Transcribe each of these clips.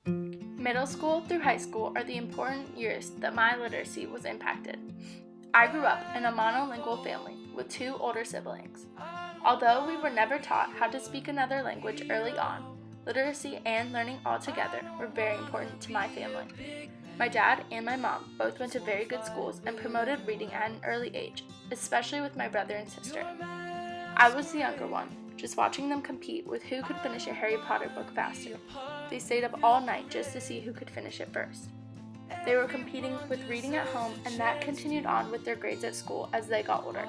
Middle school through high school are the important years that my literacy was impacted. I grew up in a monolingual family with 2 older siblings. Although we were never taught how to speak another language early on, literacy and learning altogether were very important to my family. My dad and my mom both went to very good schools and promoted reading at an early age, especially with my brother and sister. I was the younger one, just watching them compete with who could finish a Harry Potter book faster. They stayed up all night just to see who could finish it first. They were competing with reading at home, and that continued on with their grades at school as they got older.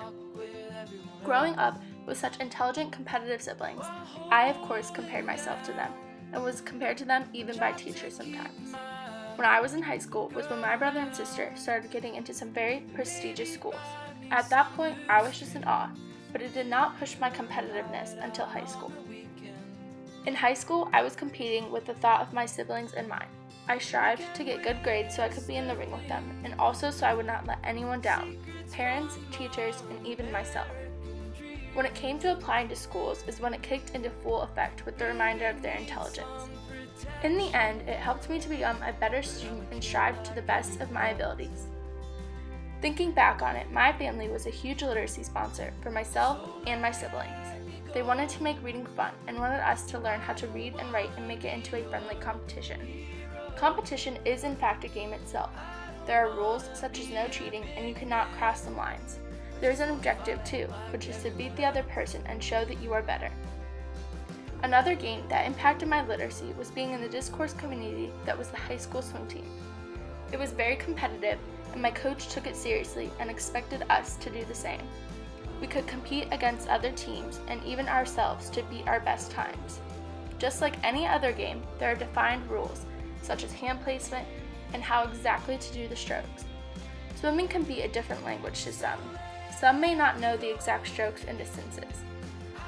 Growing up with such intelligent, competitive siblings, I of course compared myself to them, and was compared to them even by teachers sometimes. When I was in high school was when my brother and sister started getting into some very prestigious schools. At that point, I was just in awe, but it did not push my competitiveness until high school. In high school, I was competing with the thought of my siblings in mind. I strived to get good grades so I could be in the ring with them, and also so I would not let anyone down, parents, teachers, and even myself. When it came to applying to schools is when it kicked into full effect with the reminder of their intelligence. In the end, it helped me to become a better student and strive to the best of my abilities. Thinking back on it, my family was a huge literacy sponsor for myself and my siblings. They wanted to make reading fun and wanted us to learn how to read and write and make it into a friendly competition. Competition is in fact a game itself. There are rules such as no cheating and you cannot cross some lines. There is an objective too, which is to beat the other person and show that you are better. Another game that impacted my literacy was being in the discourse community that was the high school swim team. It was very competitive, and my coach took it seriously and expected us to do the same. We could compete against other teams and even ourselves to beat our best times. Just like any other game, there are defined rules, such as hand placement and how exactly to do the strokes. Swimming can be a different language to some. Some may not know the exact strokes and distances.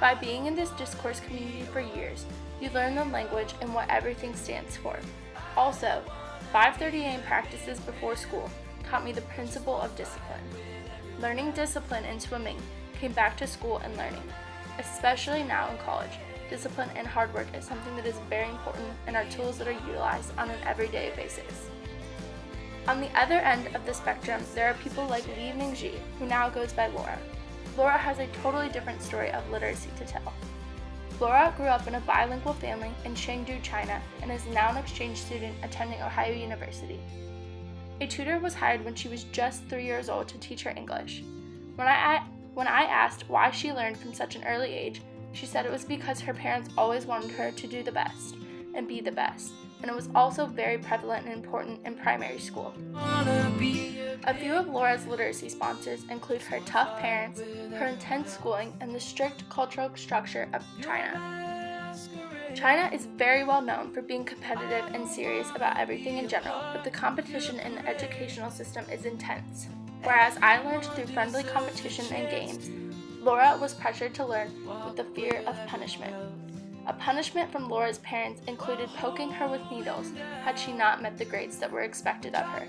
By being in this discourse community for years, you learn the language and what everything stands for. Also, 5:30 a.m. practices before school taught me the principle of discipline. Learning discipline in swimming came back to school and learning. Especially now in college, discipline and hard work is something that is very important and are tools that are utilized on an everyday basis. On the other end of the spectrum, there are people like Li Mingji, who now goes by Laura. Laura has a totally different story of literacy to tell. Laura grew up in a bilingual family in Chengdu, China, and is now an exchange student attending Ohio University. A tutor was hired when she was just 3 years old to teach her English. When I asked why she learned from such an early age, she said it was because her parents always wanted her to do the best and be the best, and it was also very prevalent and important in primary school. A few of Laura's literacy sponsors include her tough parents, her intense schooling, and the strict cultural structure of China. China is very well known for being competitive and serious about everything in general, but the competition in the educational system is intense. Whereas I learned through friendly competition and games, Laura was pressured to learn with the fear of punishment. A punishment from Laura's parents included poking her with needles had she not met the grades that were expected of her.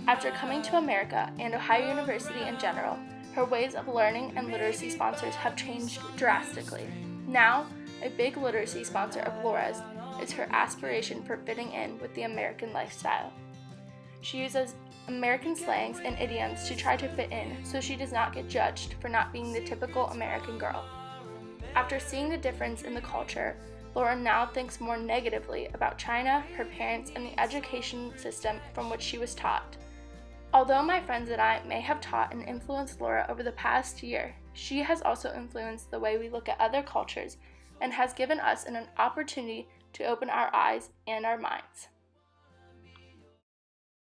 After coming to America and Ohio University in general, her ways of learning and literacy sponsors have changed drastically. Now, a big literacy sponsor of Laura's is her aspiration for fitting in with the American lifestyle. She uses American slangs and idioms to try to fit in so she does not get judged for not being the typical American girl. After seeing the difference in the culture, Laura now thinks more negatively about China, her parents, and the education system from which she was taught. Although my friends and I may have taught and influenced Laura over the past year, she has also influenced the way we look at other cultures and has given us an opportunity to open our eyes and our minds.